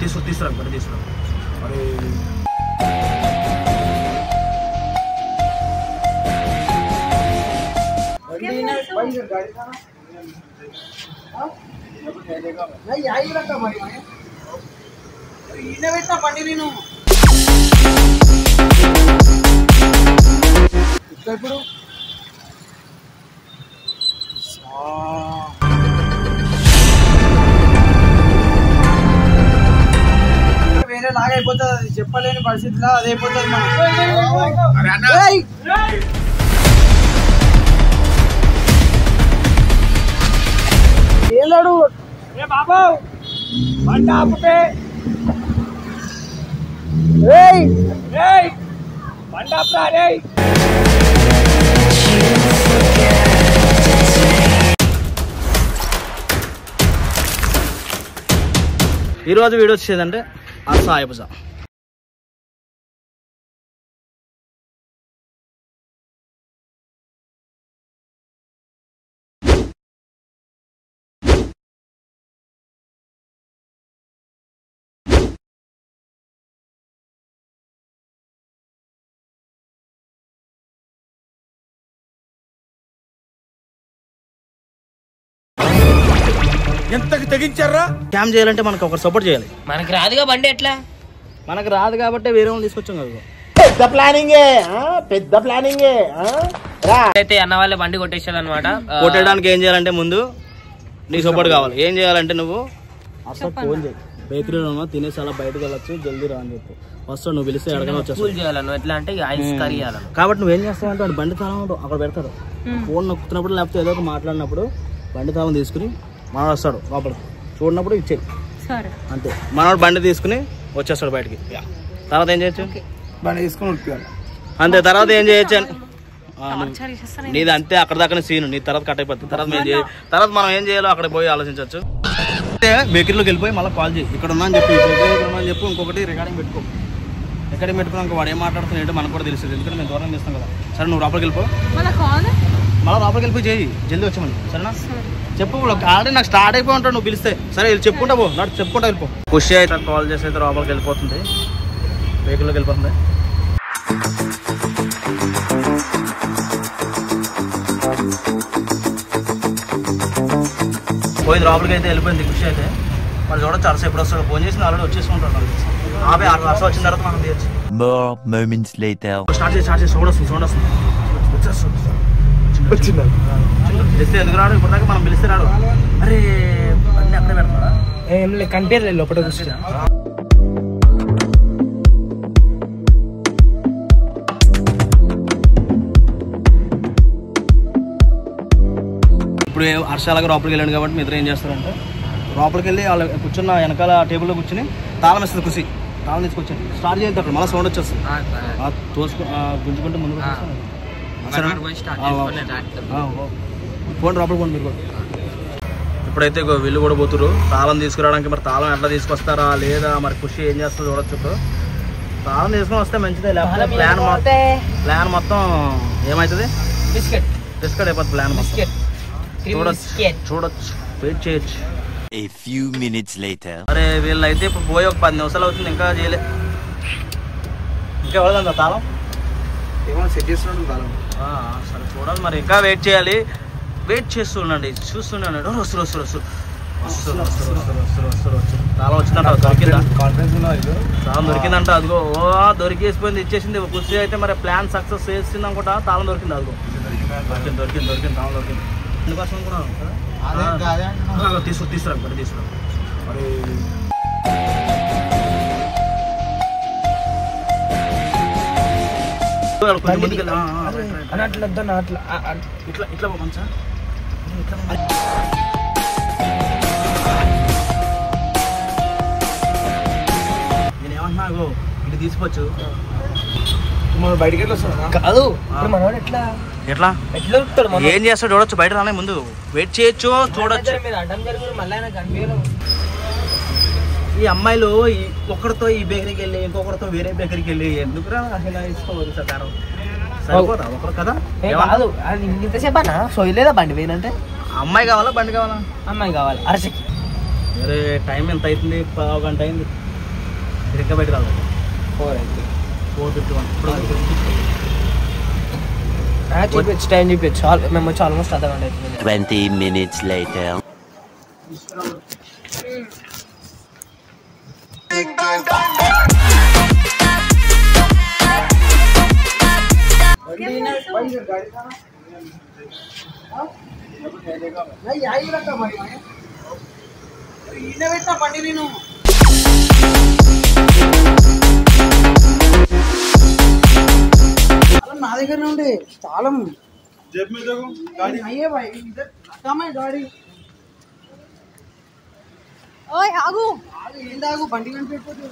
తీసుకురా బండి తీసుకురా. అరే బండి నేను ఇప్పుడు వేరే లాగా అయిపోతుంది, చెప్పలేని పరిస్థితిలో అది అయిపోతుంది. ఏలాడు బాబు బండి ఆపుతే బండి ఆపుతా రే. ఈరోజు వీడియో వచ్చేదంటే అసా అయిపోసా. ఎంతకు తెగించారా? క్యామ్ చేయాలంటే మనకు ఒక సపోర్ట్ చేయాలి. మనకు రాదుగా బండి ఎట్లా? మనకు రాదు కాబట్టి వేరే వాళ్ళు తీసుకొచ్చాం కదా. పెద్ద ప్లానింగే అయితే అన్న వాళ్ళే బండి కొట్టేసాడు అనమాట. కొట్టడానికి ఏం చేయాలంటే ముందు నీ సపోర్ట్ కావాలి. ఏం చేయాలంటే నువ్వు అసలు ఫోన్ చేయి, బేకరీలో ఉన్నా తినేసి అలా బయటకు వెళ్ళొచ్చు, జల్దీ రా అని చెప్పి వస్తావు. నువ్వు పిలిస్తే అడగని వచ్చేస్తావు. చేయాలను ఎట్లా అంటే ఐస్ కర్రీ చేయాలను. కాబట్టి నువ్వేం చేస్తావు అంటే బండి తాళం అక్కడ పెడతాడు. ఫోన్ నొక్కుతున్నప్పుడు లేకపోతే ఏదో ఒక మాట్లాడినప్పుడు బండి తాళం తీసుకుని మనవాడు వస్తాడు లోపల, చూడనప్పుడు ఇచ్చేయి అంతే. మనవాడు బండి తీసుకుని వచ్చేస్తాడు బయటికి. తర్వాత ఏం చేయొచ్చు? బండి తీసుకుని ఉడిపోయాలి అంతే. తర్వాత ఏం చేయొచ్చు? నీది అంతే, అక్కడ దాకా సీను. నీ తర్వాత కట్ అయిపోతుంది. తర్వాత మనం ఏం చేయాలో అక్కడ పోయి ఆలోచించవచ్చు. అంటే బేకరీలోకి వెళ్ళిపోయి మళ్ళీ కాల్ చేయి, ఇక్కడ ఉన్నా అని చెప్పి, అని చెప్పి ఇంకొకటి రికార్డింగ్ పెట్టుకో. రికార్డింగ్ పెట్టుకున్నాక వాడు ఏం మాట్లాడుతున్నాడు మనకు కూడా తెలుస్తుంది, ఎందుకంటే మేము దూరం చేస్తాం కదా. సరే నువ్వు లోపలికి వెళ్ళిపో, మళ్ళీ లోపలికి వెళ్ళిపోయి చేయి, జల్దీ వచ్చామని. సరేనా? చెప్పు. ఆల్రెడీ నాకు స్టార్ట్ అయిపోయి ఉంటాడు నువ్వు పిలిస్తే. సరే చెప్పుకుంటా పో, నాకు చెప్పుకుంటా వెళ్ళిపో. ఖుషి అయితే కాల్ చేసి అయితే లోపలికి వెళ్ళిపోతుంది, వెహికల్లోకి వెళ్ళిపోతుంది. పోయింది లోపలికి అయితే వెళ్ళిపోయింది ఖుషి అయితే. మరి చూడొచ్చు అరస ఎప్పుడు వస్తాడు. ఫోన్ చేసి ఆల్రెడీ వచ్చేసుకుంటాడు. ఆపే అరస వచ్చిన తర్వాత మనం తీయచ్చు. స్టార్ట్ చేసి చూడొస్తుంది పిలిస్తే ఎందుకు రాడు? ఇప్పుడు దాకా మనం పిలిస్తే రాడు. అరే అన్నీ అక్కడే పెడతారా? ఏం లేదు, కనిపించలేదు లోపల కూర్చో. ఇప్పుడు హర్షాలగా లోపలికి వెళ్ళాడు కాబట్టి మీ ఇద్దరు ఏం చేస్తారంటే లోపలికి వెళ్ళి వాళ్ళు కూర్చున్న వెనకాల టేబుల్లో కూర్చుని తాళం వేస్తుంది ఖుషి. తాళం తీసుకొచ్చాను స్టార్ట్ చేయండి. అక్కడ మళ్ళీ సౌండ్ వచ్చేస్తుంది. గుంజుకుంటే ముందుకు ఫోన్ లోపలికి పోండి మీరు. ఇప్పుడైతే వీళ్ళు కూడా పోతురు తాళం తీసుకురావడానికి. మరి తాళం ఎట్లా తీసుకొస్తారా లేదా మరి ఖుషి ఏం చేస్తుందో చూడొచ్చు. ఇప్పుడు తాళం తీసుకొని వస్తే మంచిదే, లేకపోతే ప్లాన్ మొత్తం ఏమవుతుంది? బిస్కెట్ అయిపోతుంది ప్లాన్ మొత్తం. చూడొచ్చు వెయిట్ చేయొచ్చు. అరే వీళ్ళైతే ఇప్పుడు పోయి ఒక 10 నిమిషాలు అవుతుంది, ఇంకా చేయలే. ఇంకా ఎవరిదంతా తాళం ఏమైనా సెట్ చేస్తున్నాడు తాళం. సరే చూడాలి మరి, ఇంకా వెయిట్ చేయాలి. వెయిట్ చేస్తుండండి, చూస్తుండండి. వస్తారు తాళం వచ్చిందంట, దొరికిందా? తాళం దొరికిందంట. అదిగో దొరికేసిపోయింది, ఇచ్చేసింది ఖుషి అయితే. మరి ప్లాన్ సక్సెస్ చేసింది అనుకుంటా. తాళం దొరికింది. అదిగో దొరికింది తాళం దొరికింది. అందుకోసం కూడా తీసుకురా మరి. ఇట్లా మంచా నేనేమంటున్నా ఇటు తీసుకోవచ్చు. బయటకి కాదు ఎట్లా ఏం చేస్తాడు చూడొచ్చు. బయట రానే ముందు వెయిట్ చేయొచ్చు, చూడొచ్చు. ఈ అమ్మాయిలు ఒకరితో ఈ బేకరీకి వెళ్ళి ఇంకొకరితో వేరే బేకరీకి వెళ్ళి ఎందుకురా ఇసుకోవాలి సార్? సరిపోతా ఒకరు కదా. ఇంతసేపా సోయలేదా బండి పోయినంటే? అమ్మాయి కావాలా బండి కావాలా? అమ్మాయి కావాలి. అరసకి వేరే టైం ఎంత అవుతుంది? 1 గంట అయింది. ఇంకా బయట రాదు 451 చూపించు టైం చూపించు మేము వచ్చి ఆల్మోస్ట్ అర్ధగంట అవుతుంది 20 minutes later. బండి నేను నా దగ్గర ఉండే తాళం గాడి ఆగు ఏందాగు బండి కనిపెట్టదు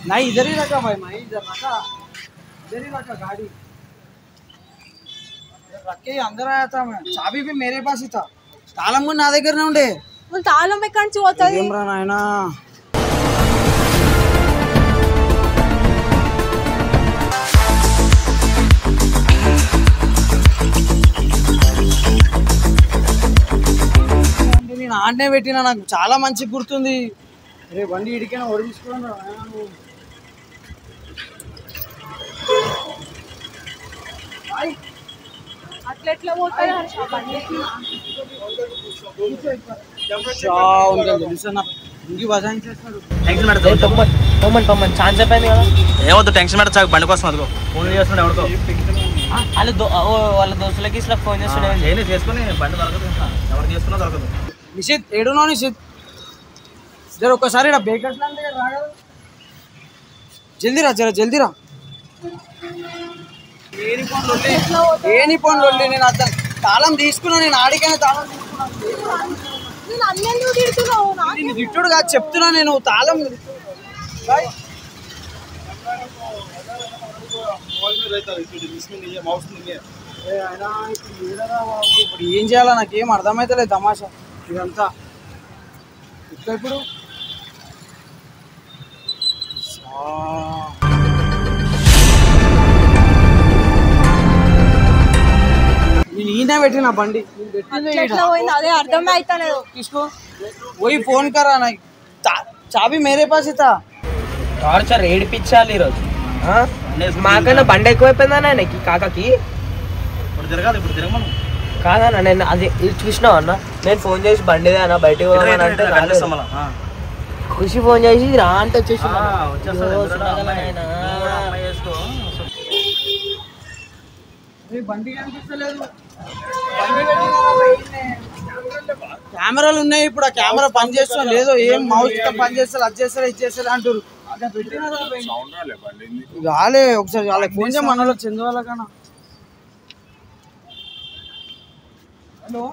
ना इधर ही रखा भाई मैं इधर रखा गाड़ी रख के अंदर आया था मैं चाबी भी मेरे पास ही था तालम को ना దగ్గర ఉండే తాళం ఎక్కడి నుంచి పోతది ఏం రా నాయనా నేను ఆడనే పెట్టినా నాకు చాలా మంచి గుర్తుంది రే బండి ఇడికైనా ఒడి తీసుకోండి అట్లెట్లా పోతాయి ఛాన్స్ అయిపోయింది కదా ఏమవుతుంది టెన్షన్ పెడతా బండి కోసం అదిగో ఫోన్ చేస్తున్నాడు ఎవరికో వాళ్ళ దోస్తులకి ఇట్లా ఫోన్ చేస్తున్నాడు నేనే చేసుకుని బండి దొరకదు ఎవరు చేసుకున్నా దొరకదు నిషిత్ ఏడునో నిషిత్ జర ఒక్కసారి బ్రేక్ ఎట్లా అంటే రాగదు జల్దీ రా జర జల్దీ రా ఏని ఫోన్ లొల్లి నేను అతను తాళం తీసుకున్నా నేను ఆడికైనా తాళం తీసుకున్నాను తిట్టుడు కాదు చెప్తున్నా నేను తాళం ఇప్పుడు ఏం చేయాలా నాకేం అర్థమైతలేదు తమాషా ఇదంతా ఇప్పుడు నేను ఈయన పెట్టిన బండి అదే అర్థమే అవుతలేదు తీసుకో పోయి ఫోన్ కరా నాకు చాబీ మేరే పాస్ ఇతా టార్చర్ ఏడిపించాలి ఈరోజు మాకన్నా బండి ఎక్కువైపోయిందా ఆయనకి కాకకి ఇప్పుడు తిరగాలి ఇప్పుడు తిరగమను కాదన్నా నేను అది చూసినావు అన్న నేను ఫోన్ చేసి బండిదే అన్న బయటకు పోదామని అంటే ఖుషి ఫోన్ చేసి రా అంటే వచ్చేసి కెమెరాలు ఉన్నాయి ఇప్పుడు ఆ కెమెరా పని చేస్తా లేదో ఏం మౌస్ పని చేస్తారు అది చేస్తారు ఇది చేస్తారు అంటారు రాలే ఒకసారి వాళ్ళకి ఫోన్ చేయమన్నా చందు వాళ్ళకన్నా హలో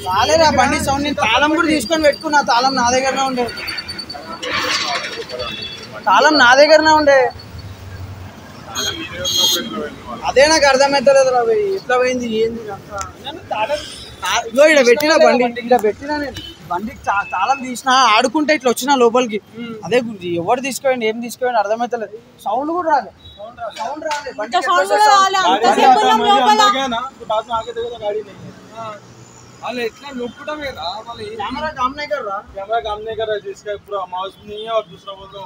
రాలేరా బండి సౌండ్ నేను తాళం కూడా తీసుకొని పెట్టుకున్నా తాళం నా దగ్గరనే ఉండే అదే నాకు అర్థమవుతలేదు రా ఎట్లా పోయింది ఏంది ఇగో ఇక్కడ పెట్టినా బండి ఇక్కడ పెట్టినా నేను బండికి తాళం తీసినా ఆడుకుంటే ఇట్లా వచ్చినా లోపలికి అదే ఎవరు తీసుకోండి ఏం తీసుకోండి అర్థమవుతలేదు సౌండ్ కూడా రాలే कैमरा काम नहीं कर रहा जिसका पूरा माउस नहीं है और दूसरा बोल दो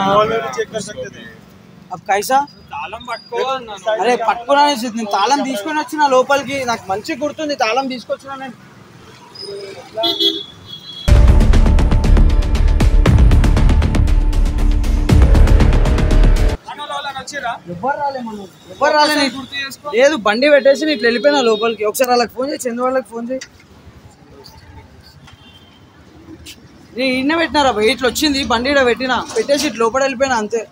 मॉल में भी चेक कर सकते थे अब कैसा అరే పట్టుకున్నా నేను తాళం తీసుకొని వచ్చిన లోపలికి నాకు మంచి గుర్తుంది తాళం తీసుకొచ్చినా నేను ఎవరు రాలే లేదు బండి పెట్టేసి ఇట్లా వెళ్ళిపోయినా లోపలికి ఒకసారి వాళ్ళకి ఫోన్ చేయి చందు వాళ్ళకి ఫోన్ చేయి నేను ఇన్న పెట్టినారా ఇట్లా వచ్చింది బండి ఇక్కడ పెట్టేసి ఇట్లా లోపల వెళ్ళిపోయినా అంతే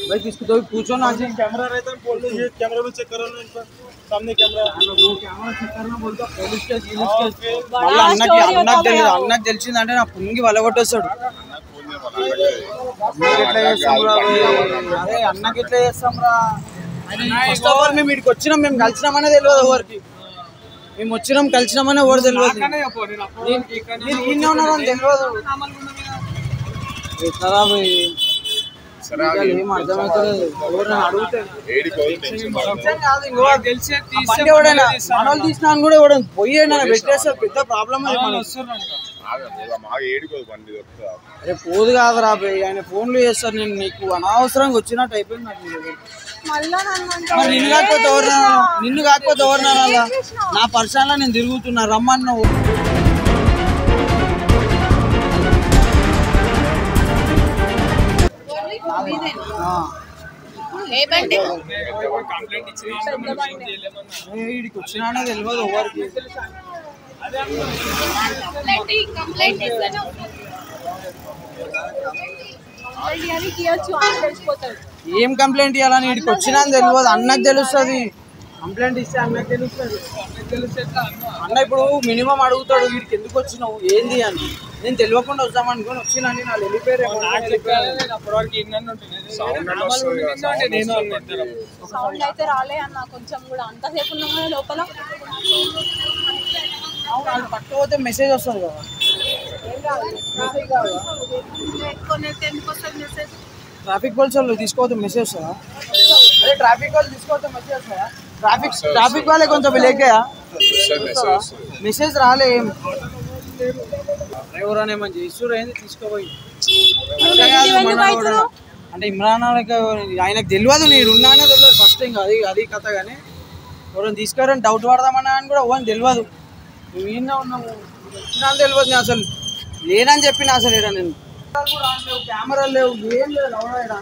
भाई किसको तो पूछो ना जी कैमरा रहता है बोल दो ये कैमरा में चेक करो ना इनका सामने कैमरा वो कैमरा चेक करना बोलता पुलिस केस మళ్ళీ అన్నకి తెలిసిందంటే నా పుంగి వలగొట్టేస్తాడు అరే అన్నకి ఎట్లా చేస్తాం రా ఫస్ట్ ఆఫ్ ఆల్ మేము ఇక్కడికి వచ్చినాం మేము కలిసినామనే తెలియదు ఎవరికి మేము వచ్చినాం కలిసినామని ఎవరు తెలియదు ఉన్నారని తెలియదు ఏం అర్థమవుతలేదు ఎవరు అడిగితే మనోళ్ళు తీసినా కూడా ఎవడని పోయేనా పెట్టేస్తారు పెద్ద ప్రాబ్లం అరే పోదు కాదురా ఆయన ఫోన్లు చేస్తారు నేను నీకు అనవసరంగా వచ్చినట్టు అయిపోయింది నాకు నిన్ను కాకపోతే ఎవరినా నా పర్సనల్ నేను తిరుగుతున్నా రమ్మన్నావు వీడికి వచ్చినానే తెలియదు ఎవరికి ఏం కంప్లైంట్ ఇవ్వాలని వీడికి వచ్చినా తెలియదు అన్నకు తెలుస్తుంది కంప్లైంట్ ఇస్తే అన్నకు తెలుస్తుంది అన్న ఇప్పుడు మినిమం అడుగుతాడు వీడికి ఎందుకు వచ్చినావు ఏంది అని నేను తెలియకుండా వద్దామనుకొని వచ్చినండి నా వెళ్ళిపోయారు సౌండ్ అయితే రాలే అన్న కొంచెం కూడా అంతసేపు ఉన్నాము లోపల వాళ్ళు పట్టుకోతే మెసేజ్ వస్తుంది కదా ట్రాఫిక్ పోలీసు వాళ్ళు తీసుకోవద్దు మెసేజ్ వస్తుందా అదే ట్రాఫిక్ వాళ్ళు తీసుకోవద్దు మెసేజ్ వస్తుందా ట్రాఫిక్ వాళ్ళే కొంచెం లేకయా మెసేజ్ రాలే ఏం ఎవరైనా ఏమని చేస్తున్నారు ఏంది తీసుకోపోయి అంటే ఇమ్రాన్ ఆయనకు తెలియదు నేను ఉన్నానే తెలియదు ఫస్ట్ ఇంకా అది కథ కానీ ఎవరైనా తీసుకోరని డౌట్ పడదామన్నా అని కూడా ఎవరిని తెలియదు నువ్వు ఈయన ఉన్నావు వచ్చినా తెలియదు నేను అసలు లేనని చెప్పిన అసలు ఏడా నేను కెమెరాలు లేవు ఏం లేదు అవునా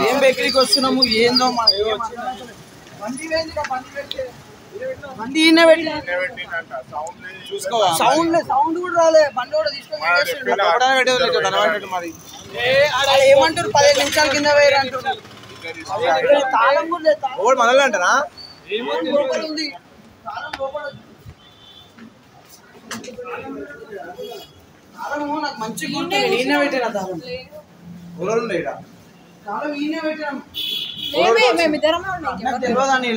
ఏం బేకరీకి వస్తున్నాము ఏందో బండి ఈయన పెట్టి సౌండ్ కూడా రాలే బండి కూడా తీసుకొని ఏమంటారు 15 నిమిషాల కింద వేరే అంటారు తాళం కూడా మొదలంటారా ఉంది తాళం లోపల తాళము నాకు మంచిగా ఉంటుంది ఈయన పెట్టిన తాళం తాళం ఈయన పెట్టినాం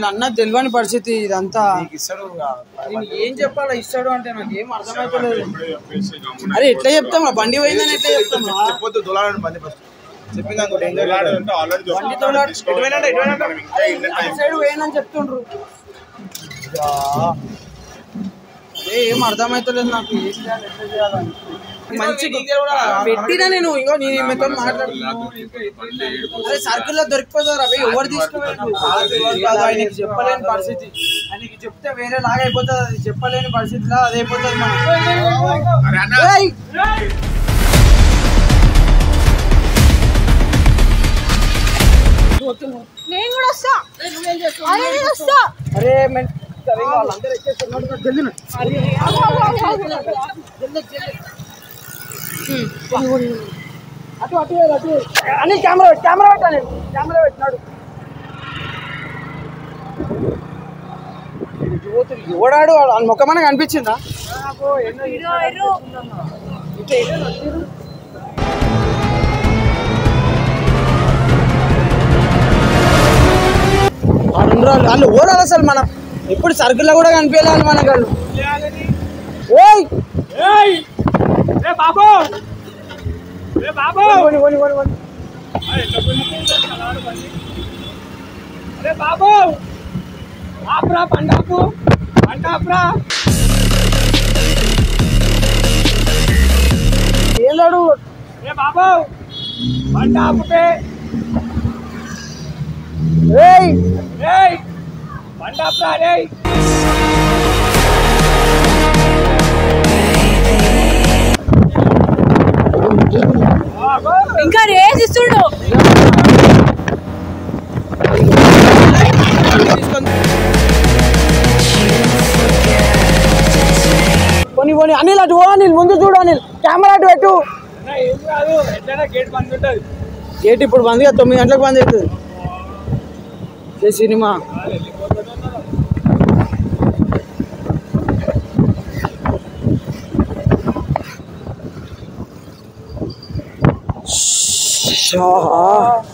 అన్నకు తెలియని పరిస్థితి ఇదంతా నేను ఏం చెప్పాలా ఇస్తాడు అంటే నాకు ఏం అర్థమైపోలేదు అరే ఎట్లా చెప్తాం బండి పోయిందని ఎట్లా చెప్తాం సైడ్ పోయిందని చెప్తుండ్రు అదే ఏం అర్థమైతలేదు నాకు ఏం చేయాలి ఎట్లా చేయాలని మంచి పెట్టినా నేను ఇంకో నేను మీతో మాట్లాడుతున్నాను అదే సర్కిల్లో దొరికిపోతారు అవి ఎవరు తీసుకోలేదు ఆయనకి చెప్పలేని పరిస్థితి ఆయనకి చెప్తే వేరే లాగా అయిపోతుంది అది చెప్పలేని పరిస్థితిలో అది అయిపోతుంది నేను కూడా వస్తా అరే వాళ్ళందరూ ఎక్కేస్తున్నారు అటు అటు అటు అని కెమెరా పెట్టాను కెమెరా పెట్టినాడు ఎవడాడు వాళ్ళ ముఖమనే కనిపించిందా వాళ్ళు ఓడాలి అసలు మనం ఎప్పుడు సర్కిల్లో కూడా కనిపించాలి మన వాళ్ళు ఏలాడు ఇంకా రేస్ ఇస్తుడు కొని కొని అనిల్ అటు అనిల్ ముందు చూడు అనిల్ కెమెరా అటు పెట్టు గేట్ ఇప్పుడు బంద్ 9 గంటలకు బంద్ అవుతుంది సినిమా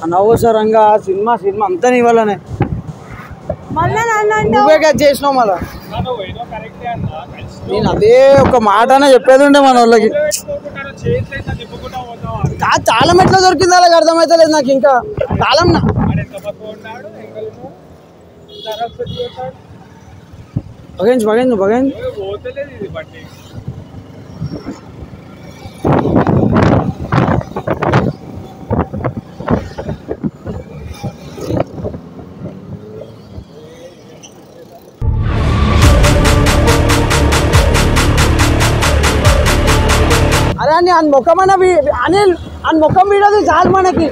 అనవసరంగా సినిమా అంతా ఇవ్వాలనే నువ్వే కట్ చేసినావు మళ్ళా. నేను అదే ఒక మాటనే చెప్పేది ఉండే మన వాళ్ళకి. తాళం ఎట్లా దొరికింది అలాగ అర్థమైతే లేదు నాకు. ఇంకా తాళం బగేంజ్ అరే అని ముఖమన్న అనిల్ అని ముఖం వీడదు చాలు మనకి.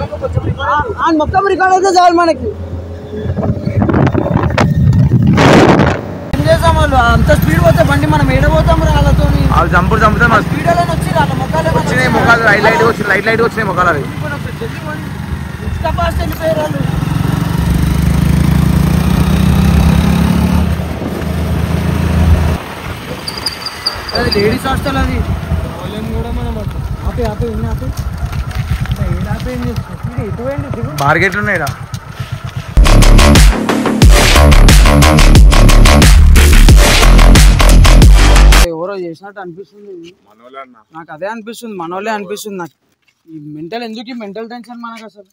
ఆ ముఖం రికార్డ్ అయితే చాలు మనకి. ఏం చేసాం వాళ్ళు అంత స్పీడ్ పోతే బండి మనం ఏడబోతాం వాళ్ళతో. చంపుతా స్పీడ్ అలా వచ్చి వాళ్ళ ముఖాలు లైట్ వచ్చినాయి ముఖాలు అవి. ఇంత ఫాస్ట్ వెళ్ళిపోయారు వాళ్ళు. లేడీస్ హాస్టల్ అది కూడా మనం మార్కెట్లు ఉన్నాయి. ఎవరో చేసినట్టు అనిపిస్తుంది నాకు. అదే అనిపిస్తుంది మనోళ్ళే అనిపిస్తుంది నాకు. ఈ మెంటల్ ఎందుకు ఈ మెంటల్ టెన్షన్ మనకు అసలు.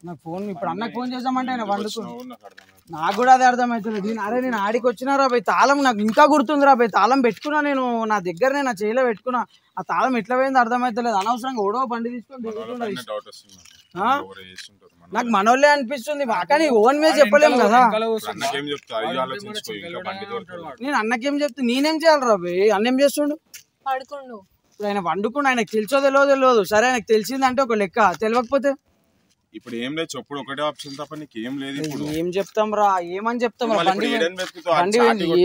నాకు ఫోన్ ఇప్పుడు అన్నకు ఫోన్ చేద్దామంటే ఆయన వండుకో. నాకు కూడా అదే అర్థమవుతుంది. అరే నేను ఆడికి వచ్చినా రా భయ్ తాళం నాకు ఇంకా గుర్తుంది రా భయ్. తాళం పెట్టుకున్నా నేను నా దగ్గరనే నా చేయిలో పెట్టుకున్నా. ఆ తాళం ఎట్లా పోయింది అర్థమవుతలేదు. అనవసరంగా ఓడో బండి తీసుకొని నాకు మనోళ్ళే అనిపిస్తుంది. కానీ ఓన్ మీద చెప్పలేము కదా. నేను అన్నకేం చెప్తా నేనేం చేయాలి రా భయ్. అన్నేం చేస్తుండు ఇప్పుడు ఆయన వండుకుండు. ఆయనకు తెలిసో తెలియదు. సరే ఆయనకు తెలిసిందంటే ఒక లెక్క, తెలియకపోతే ఇప్పుడు ఏం లేదు. చెప్పుడు ఒకటే ఆప్షన్ తప్ప నీకేం లేదు. ఇప్పుడు ఏం చెప్తాం రా ఏమని చెప్తాం రా. బండి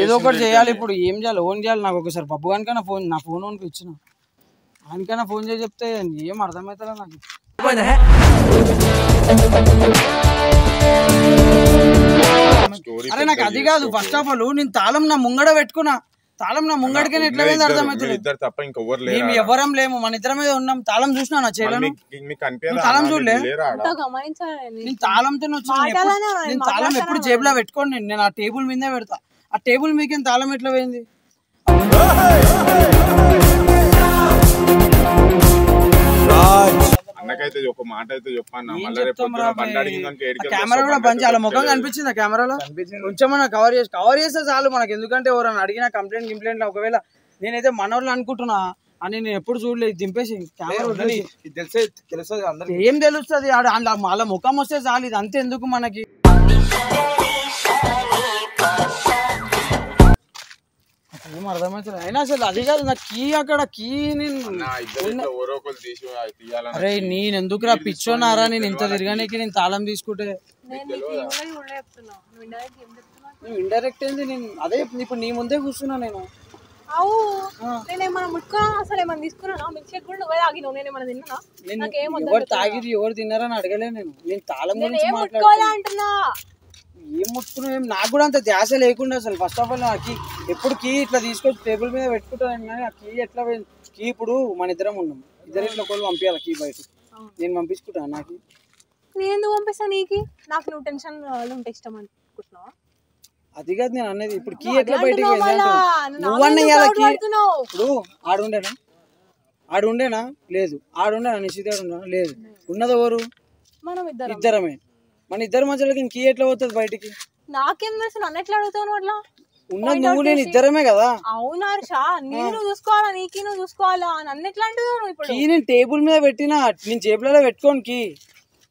ఏదో ఒకటి చేయాలి. ఇప్పుడు ఏం చేయాలి ఓన్ చేయాలి. నాకు ఒకసారి బబ్బు కనుక ఫోన్ నా ఫోన్ ఓన్కి ఇచ్చిన ఆయనకైనా ఫోన్ చేసి చెప్తే ఏం అర్థమవుతుందా నాకు. అరే నాకు అది కాదు. ఫస్ట్ ఆఫ్ ఆల్ నేను తాళం నా ముంగడ పెట్టుకున్నా. తాళం నా ముంగడికైనా ఎట్లా పోయింది అర్థమవుతుంది. మేము ఎవరం లేము, మన ఇద్దరం మీద ఉన్నాం. తాళం చూసినా నా చేయలను. తాళం చూడలే. నేను తాళంతో నేను తాళం ఎప్పుడు జేబులో పెట్టుకోండి. నేను ఆ టేబుల్ మీదే పెడతా. ఆ టేబుల్ మీకేం తాళం ఎట్లా పోయింది. అన్నకైతే ఒక మాట అయితే చెప్పాను. కెమెరా కూడా బంద్ చేయాలి. ముఖం కనిపించింది కెమెరాలో. కొంచెం కవర్ చేస్తే చాలు మనకి. ఎందుకంటే ఎవరైనా అడిగినా కంప్లైంట్ ఒకవేళ నేనైతే మనోళ్ళు అనుకుంటున్నా అని నేను ఎప్పుడు చూడలేదు. దింపేసి కెమెరా ఏం తెలుస్తుంది. వాళ్ళ ముఖం వస్తే చాలు. ఇది అంతే ఎందుకు మనకి. ఏం అర్థమవుతుంది. అయినా అసలు అది కాదు నా కీ. అక్కడ కీ అరే నేను ఎందుకురా పిచ్చోనారా. నేను ఇంత తిరగానికి నేను తాళం తీసుకుంటే ఇండైరెక్ట్ ఏంది. నేను అదే ఇప్పుడు నీ ముందే కూర్చున్నా. నేను ఎవరు తాగిరి ఎవరు తిన్నారని అడగలే. నేను తాళం గురించి మాట్లాడుతున్నా. ఏం ముట్టుకున్నా నాకు కూడా అంత ధ్యాస లేకుండా అసలు. ఫస్ట్ ఆఫ్ ఆల్ కీ ఎప్పుడు కీ ఇట్లా తీసుకొచ్చి టేబుల్ మీద పెట్టుకుంటాను. కానీ ఆ కీ ఎట్లా కీ ఇప్పుడు మన ఇద్దరం ఉన్నాం. ఇద్దరిట్లో ఒకళ్ళు పంపించాలి కీ బయట. నేను పంపించుకుంటాను. నాకు నేను ఎందుకు పంపిస్తా నీకు? నాకు నువ్వు టెన్షన్ ఉంటే ఇష్టం అనుకుంటున్నావా? అది కాదు నేను అనేది. ఇప్పుడు కీ ఎట్లా బయటకి నువ్వన్నా కీ ఇప్పుడు ఆడుండేనా లేదు. ఆడుండేనా నిశ్చిత లేదు. ఉన్నది ఎవరు? మనం ఇద్దరమే. మన ఇద్దరి మధ్యలోకి కీ ఎట్లా పోతుంది బయటికి? నాకేం తెలుసు. నన్ను ఎట్లా అడుగుతావు అట్లా? ఉన్నది నువ్వు నేను ఇద్దరమే కదా. అవునా హర్షా, నేను చూసుకోవాలా నీకు నువ్వు చూసుకోవాలా? నన్ను ఎట్లా అంటున్నావు? ఇప్పుడు కీ నేను టేబుల్ మీద పెట్టినా. నేను జేబులలో పెట్టుకోను కీ.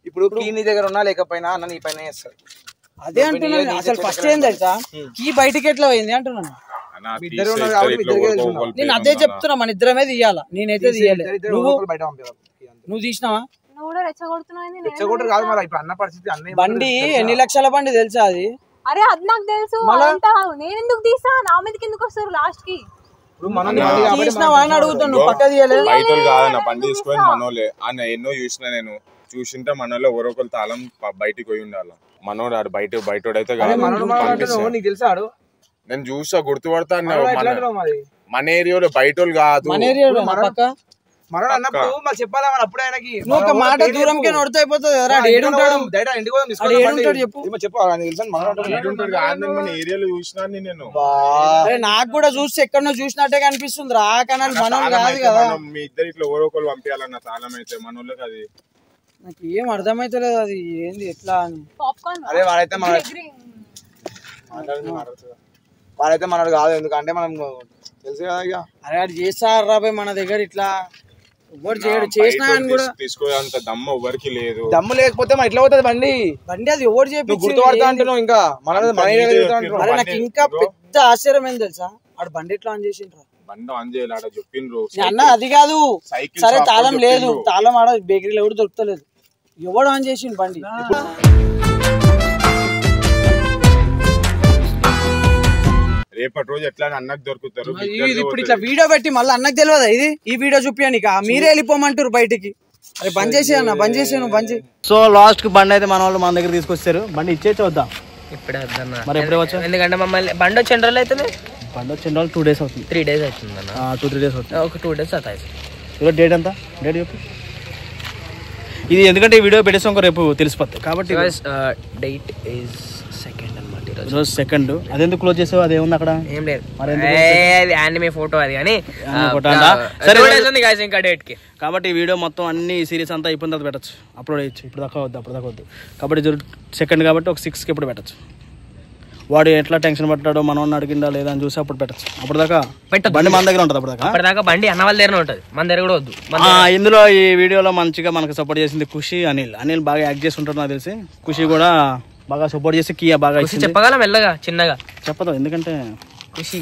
ఇప్పుడు కీ నీ దగ్గర ఉన్నా లేకపోయినా అన్న నీ పైన చేస్తాడు. అదే అంటున్నాను. అసలు ఫస్ట్ ఏం తెలుసా కీ బయటికి ఎట్లా పోయింది అంటున్నాను. నేను అదే చెప్తున్నా. మన ఇద్దరమే తీయాలా. నేనైతే తీయలేదు. నువ్వు తీసినావా? బండి ఎన్ని లక్షల బండి తెలుసా అది? అరే అది నాకు తెలుసు. నేను ఎందుకు తీసా? నా మీదకి ఎందుకు వస్తారు లాస్ట్ కి? తీసినావా అని అడుగుతాను. నువ్వు పక్క తీయలేదు. బండి తీసుకొని మనోలే అన్న ఎన్నో చూసినా. నేను చూసింటే మనోళ్ళు ఎవరొకరు తాళం బయటికి పోయి ఉండాలి. మనోడు ఆడు బయటోడైతే తెలుసాడు. నేను చూసా గుర్తుపడతా. మన ఏరియాలో బయట కాదు. మన ఏరియాలో పక్క మనం అన్నప్పుడు మరి చెప్పాలా మన అప్పుడు ఆయనకి నువ్వు ఒక మాట దూరంకే నోడితే అయిపోతుంది కదా ఏడుంటాడు చెప్పు ఏరియాలో చూసినా నేను నాకు కూడా చూస్తే ఎక్కడో చూసినట్టే కనిపిస్తుంది రా కానీ మనోళ్ళు కాదు కదా మీ ఇద్దరు ఇట్లా ఎవరో ఒకరు పంపించాలన్న తాళం అయితే మనోళ్ళకి అది నాకు ఏం అర్థమైతలేదు అది ఏంది ఎట్లా అని అరే వాడైతే మనడు కాదు ఎందుకంటే మనం తెలుసు కదా ఇక అరే అది చేస్తారు రాబోయ్ మన దగ్గర ఇట్లా ఎవరు చేయడు చేసినా అని కూడా తీసుకోవాలంత దమ్ము ఎవరికి లేదు దమ్ము లేకపోతే మరి ఇట్లా అవుతుంది బండి అది ఎవరు చేపి గుర్తుపడతా అంటున్నావు ఇంకా అరే నాకు ఇంకా పెద్ద ఆశ్చర్యం ఏం తెలుసా ఆడు బండి ఎట్లా ఆన్ చేసిండ్రా బండి ఆన్ చేయాలి చెప్పిండ్రు అన్న అది కాదు సరే తాళం లేదు తాళం ఆడ బేకరీలో ఎవరు దొరుకుతలేదు ఎవడు ఆన్ చేసిండు బండి రేపటి రోజు ఎట్లా అన్నకు దొరుకుతారు ఇప్పుడు ఇట్లా వీడియో పెట్టి మళ్ళీ అన్నకు తెలియదా ఇది ఈ వీడియో చూపియానిక మీరే వెళ్ళిపోమంటారు బయటికి అరే బంద్ చేసే అన్న బంద్ చేసాను బంద్ చేయి సో లాస్ట్ కి బండి అయితే మన వాళ్ళు మన దగ్గర తీసుకొచ్చారు బండి ఇచ్చేసి వద్దాం ఇప్పుడే వద్దన్నా మరి ఎప్పుడే వచ్చా ఎందుకంటే మమ్మల్ని బండి వచ్చి 2 రోజులు అవుతుంది బండి వచ్చి 2 days అవుతుంది 3 days అవుతుంది అన్న 2-3 days అవుతుంది ఒక 2 days అవుతాయి ఈరోజు డేట్ ఎంత డేట్ చెప్పు ఇది ఎందుకంటే ఈ వీడియో పెట్టేసాం రేపు తెలిసిపోతుంది కాబట్టి డేట్ ఈజ్ 2nd అన్నమాట ఈరోజు 2nd అదెందుకు క్లోజ్ చేసావు అదేముంది అక్కడ ఏం లేదు మరి యానిమే ఫోటో అది కానీ సరే ఇంకా డేట్ కి కాబట్టి ఈ వీడియో మొత్తం అన్ని సిరీస్ అంతా అయిపోయిన తర్వాత పెట్టచ్చు అప్లోడ్ చేయొచ్చు ఇప్పుడు దాకా వద్దు అప్పుడు దాకా వద్దు కాబట్టి 2nd కాబట్టి ఒక 6కి ఎప్పుడు పెట్టచ్చు వాడు ఎట్లా టెన్షన్ పట్టాడో మనం అడిగిందా లేదా అని చూసి అప్పుడు పెట్టచ్చు అప్పుడు దాకా బండి మన దగ్గర ఉంటుంది అప్పటిదాకా బండి అన్న వాళ్ళ దగ్గర ఉంటుంది మన దగ్గర కూడా వద్దు ఇందులో ఈ వీడియోలో మంచిగా మనకు సపోర్ట్ చేసింది ఖుషి అనిల్ బాగా యాక్ట్ చేసి ఉంటారు నాకు తెలిసి ఖుషి కూడా బాగా సపోర్ట్ చేసి కియా బాగా చెప్పగలం మెల్లగా చిన్నగా చెప్పదు ఎందుకంటే ఖుషి